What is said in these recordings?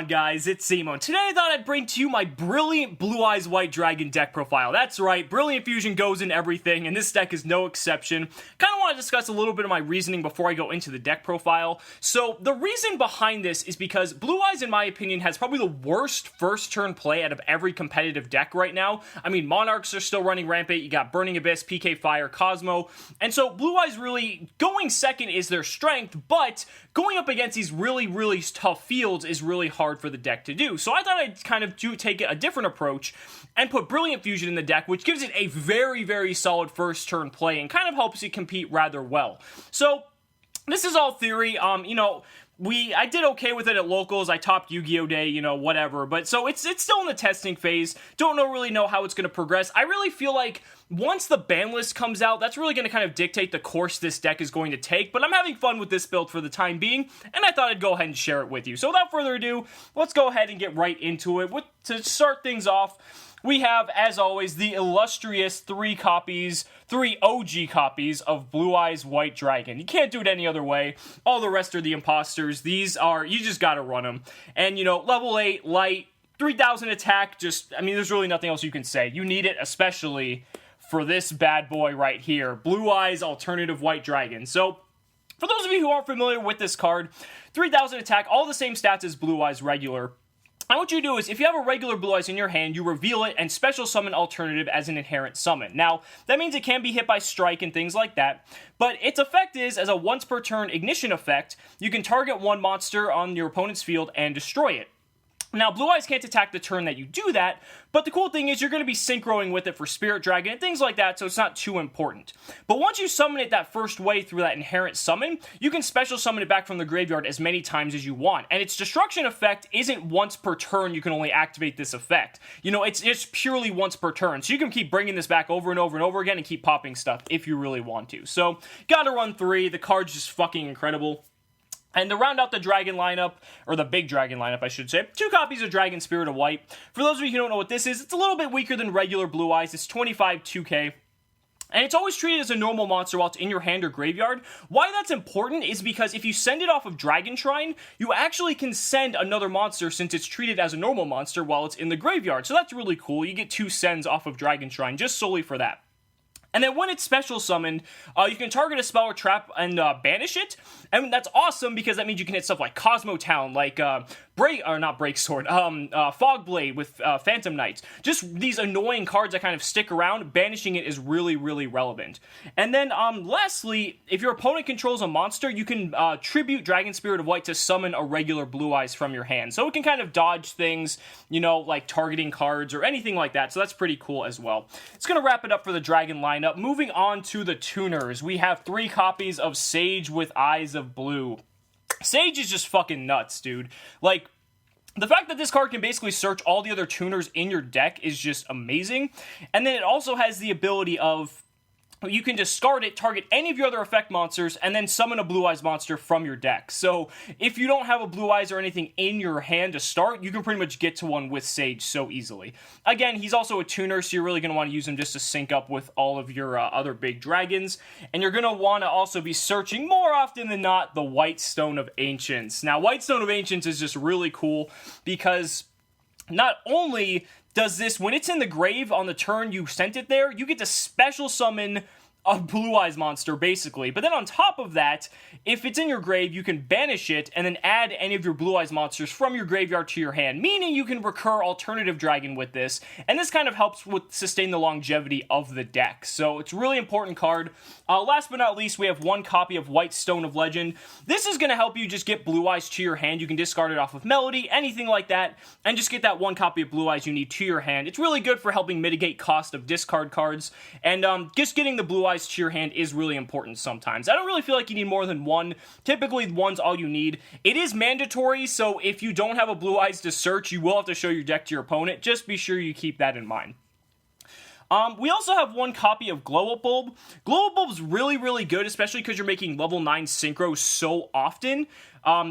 on, guys? It's Cimoooooooo. Today I thought I'd bring to you my brilliant Blue Eyes White Dragon deck profile. That's right, Brilliant Fusion goes in everything, and this deck is no exception. Kind of want to discuss a little bit of my reasoning before I go into the deck profile. So, the reason behind this is because Blue Eyes, in my opinion, has probably the worst first turn play out of every competitive deck right now. I mean, Monarchs are still running rampant, you got Burning Abyss, PK Fire, Cosmo, and so Blue Eyes really, going second is their strength, but going up against these really tough fields is really hard for the deck to do. So I thought I'd kind of take a different approach and put Brilliant Fusion in the deck, which gives it a very solid first turn play and kind of helps it compete rather well. So this is all theory. I did okay with it at locals. I topped Yu-Gi-Oh! Day, whatever. But so it's still in the testing phase. Don't really know how it's going to progress. I really feel like once the ban list comes out, that's really going to kind of dictate the course this deck is going to take. But I'm having fun with this build for the time being, and I thought I'd go ahead and share it with you. So without further ado, let's go ahead and get right into it. To start things off, we have, as always, the illustrious three OG copies of Blue Eyes White Dragon. You can't do it any other way. All the rest are the imposters. These are, you just gotta run them. And, level 8, light, 3000 attack, there's really nothing else you can say. You need it, especially for this bad boy right here. Blue Eyes Alternative White Dragon. So, for those of you who aren't familiar with this card, 3000 attack, all the same stats as Blue Eyes regular. And what you do is, if you have a regular Blue Eyes in your hand, you reveal it and special summon Alternative as an inherent summon. Now, that means it can be hit by strike and things like that, but its effect is, as a once per turn ignition effect, you can target one monster on your opponent's field and destroy it. Now, Blue Eyes can't attack the turn that you do that, but the cool thing is you're going to be synchroing with it for Spirit Dragon and things like that, so it's not too important. But once you summon it that first way through that inherent summon, you can special summon it back from the graveyard as many times as you want. And its destruction effect isn't once per turn you can only activate this effect. It's purely once per turn, so you can keep bringing this back over and over again and keep popping stuff if you really want to. So, gotta run 3, the card's just fucking incredible. And to round out the Dragon lineup, or the big Dragon lineup, I should say, 2 copies of Dragon Spirit of White. For those of you who don't know what this is, it's a little bit weaker than regular Blue Eyes. It's 25 2k. And it's always treated as a normal monster while it's in your hand or graveyard. Why that's important is because if you send it off of Dragon Shrine, you actually can send another monster since it's treated as a normal monster while it's in the graveyard. So that's really cool. You get 2 sends off of Dragon Shrine just solely for that. And then when it's special summoned, you can target a spell or trap and banish it. And that's awesome because that means you can hit stuff like Cosmo Town, like Fog Blade with Phantom Knights. Just these annoying cards that kind of stick around. Banishing it is really relevant. And then lastly, if your opponent controls a monster, you can tribute Dragon Spirit of White to summon a regular Blue Eyes from your hand. So it can kind of dodge things, like targeting cards or anything like that. So that's pretty cool as well. It's going to wrap it up for the Dragon line. Moving on to the tuners, we have 3 copies of Sage with Eyes of Blue. Sage is just fucking nuts, dude. Like, the fact that this card can basically search all the other tuners in your deck is just amazing. And then it also has the ability of, you can discard it, target any of your other effect monsters, and then summon a Blue Eyes monster from your deck. So, if you don't have a Blue Eyes or anything in your hand to start, you can pretty much get to one with Sage so easily. Again, he's also a tuner, so you're really going to want to use him just to sync up with all of your other big dragons. And you're going to want to also be searching, more often than not, the White Stone of Ancients. Now, White Stone of Ancients is just really cool because not only does this, when it's in the grave on the turn you sent it there, you get to special summon a Blue Eyes monster, basically. But then on top of that, if it's in your grave, you can banish it and then add any of your Blue Eyes monsters from your graveyard to your hand, meaning you can recur Alternative Dragon with this, and this kind of helps with sustain the longevity of the deck. So it's a really important card. Last but not least, we have 1 copy of White Stone of Legend. This is going to help you just get Blue Eyes to your hand. You can discard it off of Melody, anything like that, and just get that 1 copy of Blue Eyes you need to your hand. It's really good for helping mitigate cost of discard cards, and just getting the Blue Eyes to your hand is really important sometimes. I don't really feel like you need more than 1. Typically, 1's all you need. It is mandatory, so if you don't have a Blue Eyes to search, you will have to show your deck to your opponent. Just be sure you keep that in mind. We also have 1 copy of Glow Up Bulb. Glow Up Bulb's really good, especially because you're making level 9 synchro so often.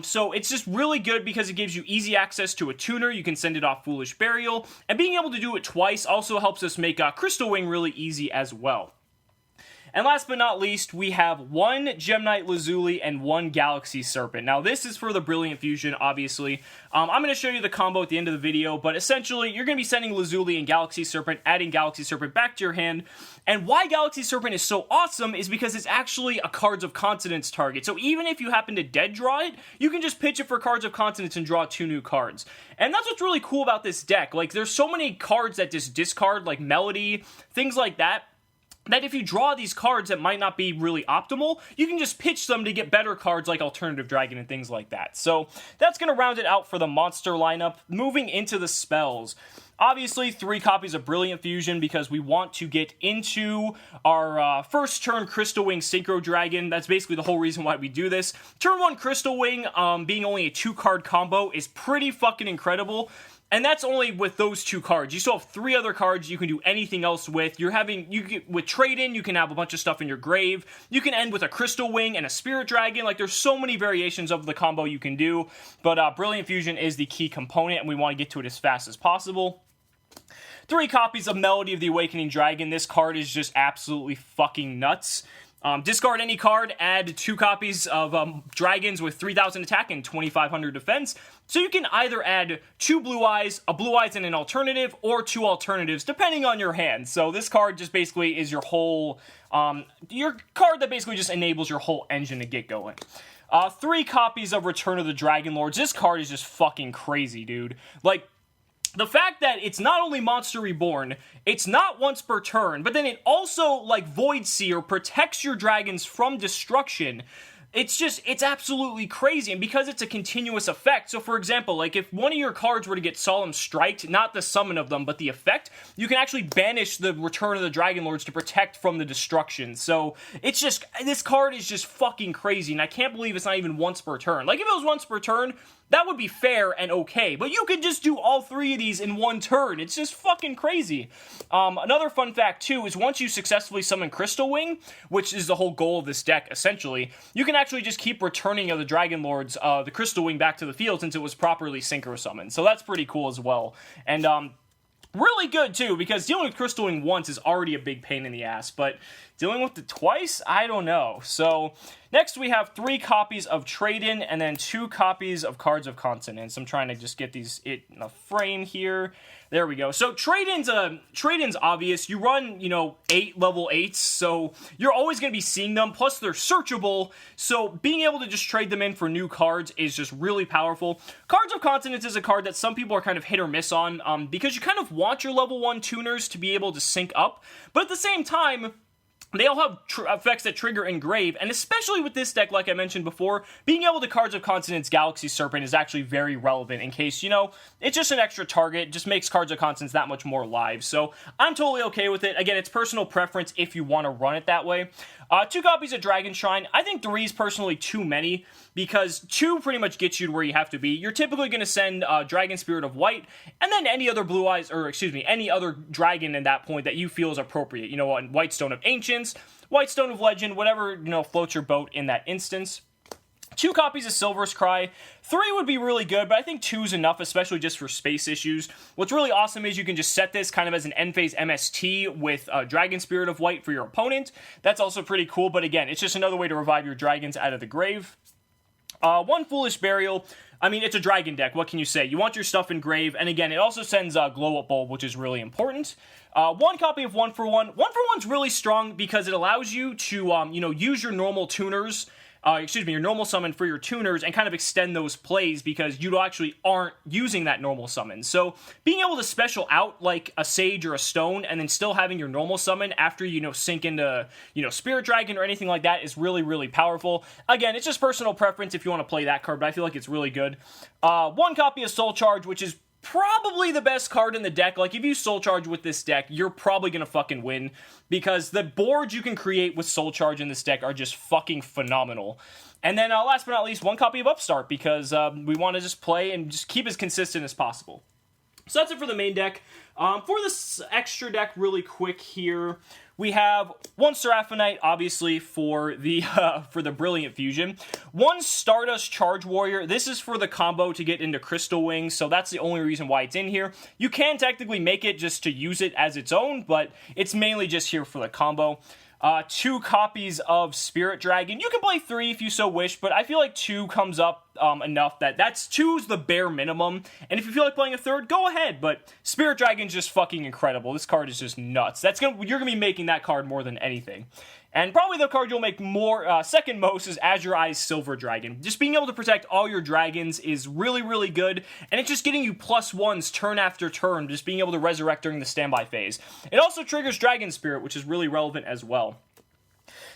So it's just really good because it gives you easy access to a tuner. You can send it off Foolish Burial, and being able to do it twice also helps us make Crystal Wing really easy as well. And last but not least, we have one Gem Knight Lazuli and one Galaxy Serpent. Now, this is for the Brilliant Fusion, obviously. I'm going to show you the combo at the end of the video, but essentially, you're going to be sending Lazuli and Galaxy Serpent, adding Galaxy Serpent back to your hand. And why Galaxy Serpent is so awesome is because it's actually a Cards of Consonance target. So even if you happen to dead draw it, you can just pitch it for Cards of Consonance and draw 2 new cards. And that's what's really cool about this deck. Like, there's so many cards that just discard, like Melody, things like that if you draw these cards that might not be really optimal, you can just pitch them to get better cards like Alternative Dragon and things like that. So that's going to round it out for the monster lineup. Moving into the spells. Obviously, 3 copies of Brilliant Fusion because we want to get into our first turn Crystal Wing Synchro Dragon. That's basically the whole reason why we do this. Turn 1 Crystal Wing, being only a 2-card combo, is pretty fucking incredible. And that's only with those 2 cards. You still have 3 other cards you can do anything else with. With Trade-In, you can have a bunch of stuff in your grave. You can end with a Crystal Wing and a Spirit Dragon. Like, there's so many variations of the combo you can do. But Brilliant Fusion is the key component, and we want to get to it as fast as possible. 3 copies of Melody of the Awakening Dragon. This card is just absolutely fucking nuts. Discard any card, add 2 copies of dragons with 3,000 attack and 2,500 defense. So you can either add 2 Blue Eyes, a Blue Eyes and an alternative, or 2 alternatives, depending on your hand. So this card just basically is your whole, your card that basically just enables your whole engine to get going. 3 copies of Return of the Dragon Lords. This card is just fucking crazy, dude. Like, the fact that it's not only Monster Reborn, it's not once per turn, but then it also, like Void Seer, protects your dragons from destruction. It's absolutely crazy, and because it's a continuous effect, so for example, like if one of your cards were to get Solemn Striked, not the summon of them, but the effect, you can actually banish the Return of the Dragon Lords to protect from the destruction. So it's just, this card is just fucking crazy, and I can't believe it's not even once per turn. Like if it was once per turn, that would be fair and okay, but you could just do all 3 of these in 1 turn. It's just fucking crazy. Another fun fact, too, is once you successfully summon Crystal Wing, which is the whole goal of this deck, essentially, you can actually just keep returning the Dragon Lords, the Crystal Wing, back to the field since it was properly Synchro Summoned. So that's pretty cool as well. And, really good, too, because dealing with Crystal Wing once is already a big pain in the ass, but dealing with it twice? I don't know. So, next we have 3 copies of Trade-In, and then 2 copies of Cards of Consonance. I'm trying to just get it in a frame here. There we go. So, Trade-In's obvious. You run, 8 level 8s, so you're always going to be seeing them, plus they're searchable, so being able to just trade them in for new cards is just really powerful. Cards of Consonance is a card that some people are kind of hit or miss on, because you kind of want your level 1 tuners to be able to sync up, but at the same time, they all have effects that trigger Engrave, and especially with this deck, like I mentioned before, being able to Cards of Consonance Galaxy Serpent is actually very relevant in case, it's just an extra target, just makes Cards of Consonance that much more live. So I'm totally okay with it. Again, it's personal preference if you want to run it that way. 2 copies of Dragon Shrine. I think 3 is personally too many, because 2 pretty much gets you to where you have to be. You're typically going to send Dragon Spirit of White, and then any other Blue Eyes, any other dragon in that point that you feel is appropriate. White Stone of Ancients, White Stone of Legend, whatever, floats your boat in that instance. 2 copies of Silver's Cry. 3 would be really good, but I think 2 is enough, especially just for space issues. What's really awesome is you can just set this kind of as an end phase MST with Dragon Spirit of White for your opponent. That's also pretty cool, but again, it's just another way to revive your dragons out of the grave. 1 Foolish Burial. I mean, it's a dragon deck. What can you say? You want your stuff in grave, and again, it also sends Glow Up Bulb, which is really important. 1 copy of 1 for 1. 1 for 1's really strong because it allows you to, use your normal tuners, your normal summon for your tuners and kind of extend those plays because you actually aren't using that normal summon. So being able to special out like a Sage or a Stone and then still having your normal summon after, sync into, Spirit Dragon or anything like that is really, really powerful. Again, it's just personal preference if you want to play that card, but I feel like it's really good. 1 copy of Soul Charge, which is probably the best card in the deck. Like, if you Soul Charge with this deck, you're probably gonna fucking win, because the boards you can create with Soul Charge in this deck are just fucking phenomenal. And then, last but not least, 1 copy of Upstart, because we want to just play and just keep as consistent as possible. So that's it for the main deck. For this extra deck, really quick here, we have 1 Seraphonite, obviously, for the Brilliant Fusion. 1 Stardust Charge Warrior. This is for the combo to get into Crystal Wings, so that's the only reason why it's in here. You can technically make it just to use it as its own, but it's mainly just here for the combo. 2 copies of Spirit Dragon. You can play 3 if you so wish, but I feel like 2 comes up enough that's 2's the bare minimum. And if you feel like playing a 3rd, go ahead. But Spirit Dragon's just fucking incredible. This card is just nuts. You're gonna be making that card more than anything. And probably the card you'll make more second most is Azure Eyes Silver Dragon. Just being able to protect all your dragons is really, really good, and it's just getting you +1s turn after turn, just being able to resurrect during the standby phase. It also triggers Dragon Spirit, which is really relevant as well.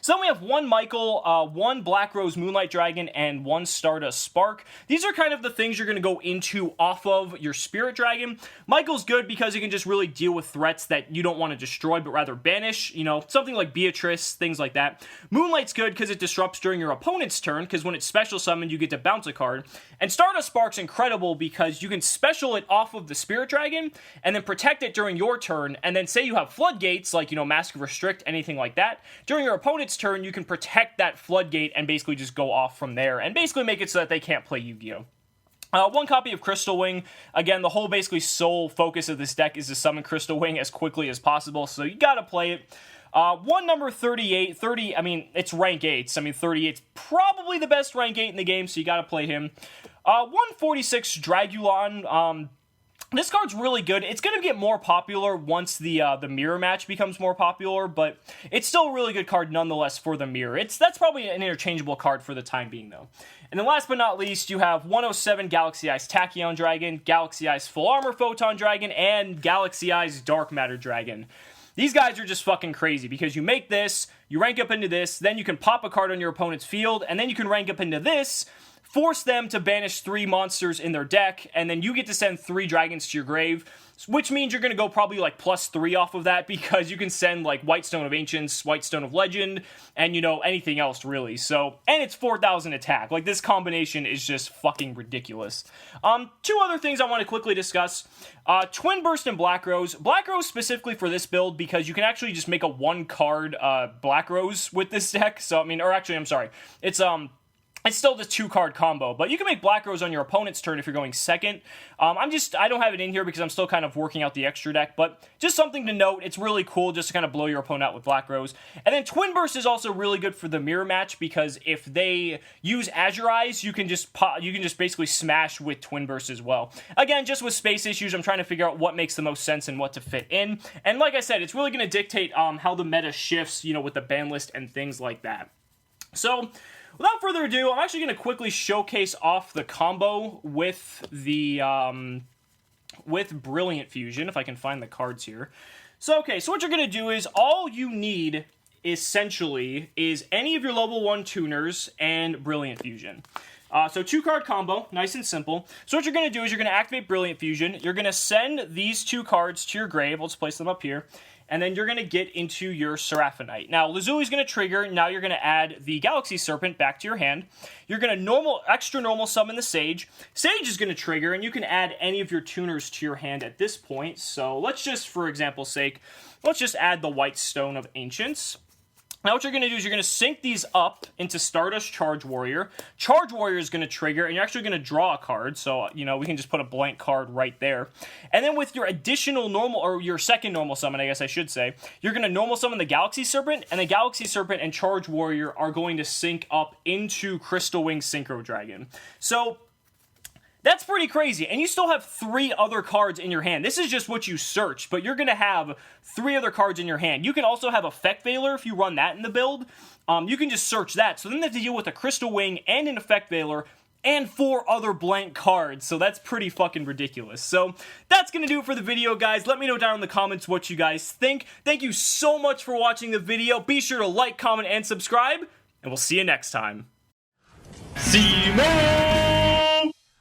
So then we have 1 Michael, 1 Black Rose Moonlight Dragon, and 1 Stardust Spark. These are kind of the things you're going to go into off of your Spirit Dragon. Michael's good because it can just really deal with threats that you don't want to destroy, but rather banish. You know, something like Beatrice, things like that. Moonlight's good because it disrupts during your opponent's turn, because when it's special summoned, you get to bounce a card. And Stardust Spark's incredible because you can special it off of the Spirit Dragon, and then protect it during your turn, and then say you have floodgates, like, you know, Mask of Restrict, anything like that. During your opponent's turn, you can protect that floodgate and basically just go off from there and basically make it so that they can't play Yu-Gi-Oh! 1 copy of Crystal Wing. Again, the whole basically sole focus of this deck is to summon Crystal Wing as quickly as possible, so you gotta play it. 1 number 38, I mean, it's rank 8s. I mean, 38's probably the best rank 8 in the game, so you gotta play him. 146 Dragulon. This card's really good. It's going to get more popular once the mirror match becomes more popular, but it's still a really good card nonetheless for the mirror. That's probably an interchangeable card for the time being, though. And then last but not least, you have 107 Galaxy Eyes Tachyon Dragon, Galaxy Eyes Full Armor Photon Dragon, and Galaxy Eyes Dark Matter Dragon. These guys are just fucking crazy because you make this, you rank up into this, then you can pop a card on your opponent's field, and then you can rank up into this, force them to banish 3 monsters in their deck, and then you get to send 3 dragons to your grave, which means you're going to go probably like +3 off of that because you can send like White Stone of Ancients, White Stone of Legend, and, you know, anything else really. So, and it's 4,000 attack. Like, this combination is just fucking ridiculous. 2 other things I want to quickly discuss. Twin Burst and Black Rose. Black Rose specifically for this build because you can actually just make a 1-card Black Rose with this deck. So, I mean, or actually, I'm sorry. It's still the 2-card combo, but you can make Black Rose on your opponent's turn if you're going second. I don't have it in here because I'm still kind of working out the extra deck, but just something to note. It's really cool just to kind of blow your opponent out with Black Rose. And then Twin Burst is also really good for the mirror match because if they use Azure Eyes, you can just basically smash with Twin Burst as well. Again, just with space issues, I'm trying to figure out what makes the most sense and what to fit in. And like I said, it's really going to dictate how the meta shifts, you know, with the ban list and things like that. So, without further ado, I'm actually going to quickly showcase off the combo with the with Brilliant Fusion, if I can find the cards here. So, okay, so what you're going to do is all you need essentially is any of your level 1 tuners and Brilliant Fusion. So 2-card combo, nice and simple. So what you're going to do is you're going to activate Brilliant Fusion. You're going to send these 2 cards to your grave. Let's place them up here. And then you're going to get into your Seraphonite. Now, Lazuli's going to trigger. Now you're going to add the Galaxy Serpent back to your hand. You're going to extra normal summon the Sage. Sage is going to trigger, and you can add any of your tuners to your hand at this point. So let's just, for example's sake, let's just add the White Stone of Ancients. Now what you're going to do is you're going to sync these up into Stardust Charge Warrior. Charge Warrior is going to trigger, and you're actually going to draw a card. So, you know, we can just put a blank card right there. And then with your additional normal, or your second normal summon, I guess I should say, you're going to normal summon the Galaxy Serpent, and the Galaxy Serpent and Charge Warrior are going to sync up into Crystal Wing Synchro Dragon. So, that's pretty crazy, and you still have 3 other cards in your hand. This is just what you search, but you're going to have 3 other cards in your hand. You can also have Effect Veiler if you run that in the build. You can just search that. So then they have to deal with a Crystal Wing and an Effect Veiler and 4 other blank cards, so that's pretty fucking ridiculous. So that's going to do it for the video, guys. Let me know down in the comments what you guys think. Thank you so much for watching the video. Be sure to like, comment, and subscribe, and we'll see you next time. Cimoooooooo!